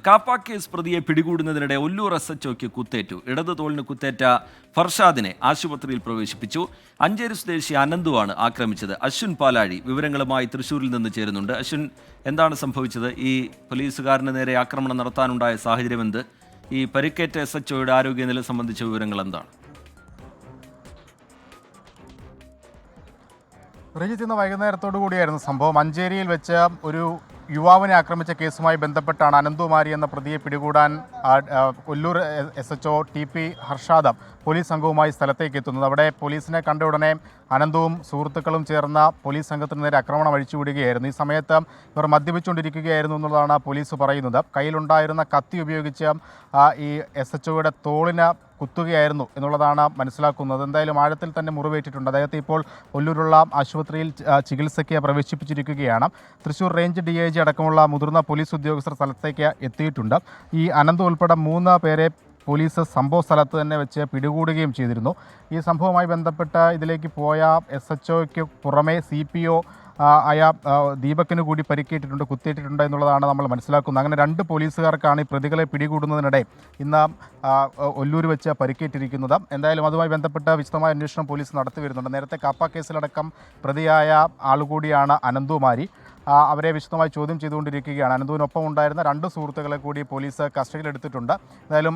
KAAPA case പ്രതിയെ പിടികൂടുന്നതിനിടെ ഒല്ലൂർ SHOയ്ക്ക് കുത്തേറ്റു. ഇടത് തോളിന് കുത്തേറ്റ ഫർഷാദിനെ ആശുപത്രിയിൽ പ്രവേശിപ്പിച്ചു. അഞ്ചേരി സ്വദേശി അനന്തുവാണ് ആക്രമിച്ചത്. അശ്വിൻ പാലാഴി വിവരങ്ങളുമായി തൃശ്ശൂരിൽ നിന്ന് ചേരുന്നുണ്ട്. അശ്വിൻ, എന്താണ് സംഭവിച്ചത്? ഈ പോലീസുകാരന് നേരെ ആക്രമണം നടത്താനുണ്ടായ സാഹചര്യം എന്ത്? ഈ പരിക്കേറ്റ SHOയുടെ ആരോഗ്യനില സംബന്ധിച്ച വിവരങ്ങൾ എന്താണ്? റിജിത്ത്, ഇന്ന് വൈകുന്നേരത്തോടു കൂടിയായിരുന്നു സംഭവം. മഞ്ചേരിയിൽ വെച്ച് ഒരു യുവാവിനെ ആക്രമിച്ച കേസുമായി ബന്ധപ്പെട്ടാണ് അനന്തുമാരി എന്ന പ്രതിയെ പിടികൂടാൻ Ollur SHO TP Harshad police സംഘവുമായി സ്ഥലത്തേക്ക് എത്തുന്നത്. അവിടെ പോലീസിനെ കണ്ട ഉടനെ അനന്തവും സുഹൃത്തുക്കളും ചേർന്ന പോലീസ് സംഘത്തിന് നേരെ ആക്രമണം അഴിച്ചുവിടുകയായിരുന്നു. ഈ സമയത്ത് ഇവർ മദ്യപിച്ചുകൊണ്ടിരിക്കുകയായിരുന്നു എന്നുള്ളതാണ് പോലീസ് പറയുന്നത്. കയ്യിലുണ്ടായിരുന്ന കത്തി ഉപയോഗിച്ച് ഈ SHOയുടെ തോളിന് കുത്തുകയായിരുന്നു എന്നുള്ളതാണ് മനസ്സിലാക്കുന്നത്. എന്തായാലും ആഴത്തിൽ തന്നെ മുറിവേറ്റിട്ടുണ്ട്. അദ്ദേഹത്തെ ഇപ്പോൾ ഒല്ലൂരുള്ള ആശുപത്രിയിൽ ചികിത്സയ്ക്ക് പ്രവേശിപ്പിച്ചിരിക്കുകയാണ്. തൃശ്ശൂർ റേഞ്ച് DIG അടക്കമുള്ള മുതിർന്ന പോലീസ് ഉദ്യോഗസ്ഥർ സ്ഥലത്തേക്ക് എത്തിയിട്ടുണ്ട്. ഈ അനന്ത് ഉൾപ്പെടെ 3 പേരെ പോലീസ് സംഭവ സ്ഥലത്ത് തന്നെ വെച്ച് പിടികൂടുകയും ചെയ്തിരുന്നു. ഈ സംഭവവുമായി ബന്ധപ്പെട്ട് ഇതിലേക്ക് പോയ SHOയ്ക്ക് പുറമെ CPO ആയ ദീപക്കിന് കൂടി പരിക്കേറ്റിട്ടുണ്ട്, കുത്തേറ്റിട്ടുണ്ട് എന്നുള്ളതാണ് നമ്മൾ മനസ്സിലാക്കുന്നത്. അങ്ങനെ 2 പോലീസുകാർക്കാണ് ഈ പ്രതികളെ പിടികൂടുന്നതിനിടെ ഇന്ന് ഒല്ലൂർ വെച്ച് പരിക്കേറ്റിരിക്കുന്നത്. എന്തായാലും അതുമായി ബന്ധപ്പെട്ട് വിശദമായ അന്വേഷണം പോലീസ് നടത്തി വരുന്നുണ്ട്. നേരത്തെ കാപ്പ കേസിലടക്കം പ്രതിയായ ആളുകൂടിയാണ് അനന്തുമാരി. അവരെ വിശദമായി ചോദ്യം ചെയ്തുകൊണ്ടിരിക്കുകയാണ്. അനന്തുവിനൊപ്പം ഉണ്ടായിരുന്ന 2 സുഹൃത്തുക്കളെ കൂടി പോലീസ് കസ്റ്റഡിയിലെടുത്തിട്ടുണ്ട്. എന്തായാലും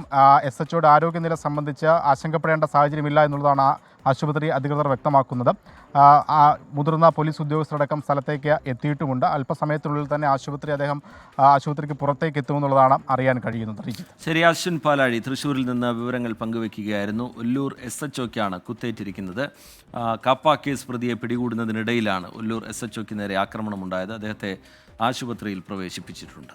SHOയുടെ ആരോഗ്യനില സംബന്ധിച്ച് ആശങ്കപ്പെടേണ്ട സാഹചര്യമില്ല എന്നുള്ളതാണ് ആശുപത്രി അധികൃതർ വ്യക്തമാക്കുന്നത്. മുതിർന്ന പോലീസ് ഉദ്യോഗസ്ഥരടക്കം സ്ഥലത്തേക്ക് എത്തിയിട്ടുമുണ്ട്. അല്പസമയത്തിനുള്ളിൽ തന്നെ ആശുപത്രിക്ക് പുറത്തേക്ക് എത്തുമെന്നുള്ളതാണ് അറിയാൻ കഴിയുന്നത്. ശരി, അശ്വിൻ പാലാഴി തൃശ്ശൂരിൽ നിന്ന് വിവരങ്ങൾ പങ്കുവയ്ക്കുകയായിരുന്നു. ഒല്ലൂർ SHOയ്ക്കാണ് കുത്തേറ്റിരിക്കുന്നത്. കാപ്പ കേസ് പ്രതിയെ പിടികൂടുന്നതിനിടയിലാണ് ഒല്ലൂർ SHOയ്ക്ക് നേരെ ആക്രമണമുണ്ടായത്. അദ്ദേഹത്തെ ആശുപത്രിയിൽ പ്രവേശിപ്പിച്ചിട്ടുണ്ട്.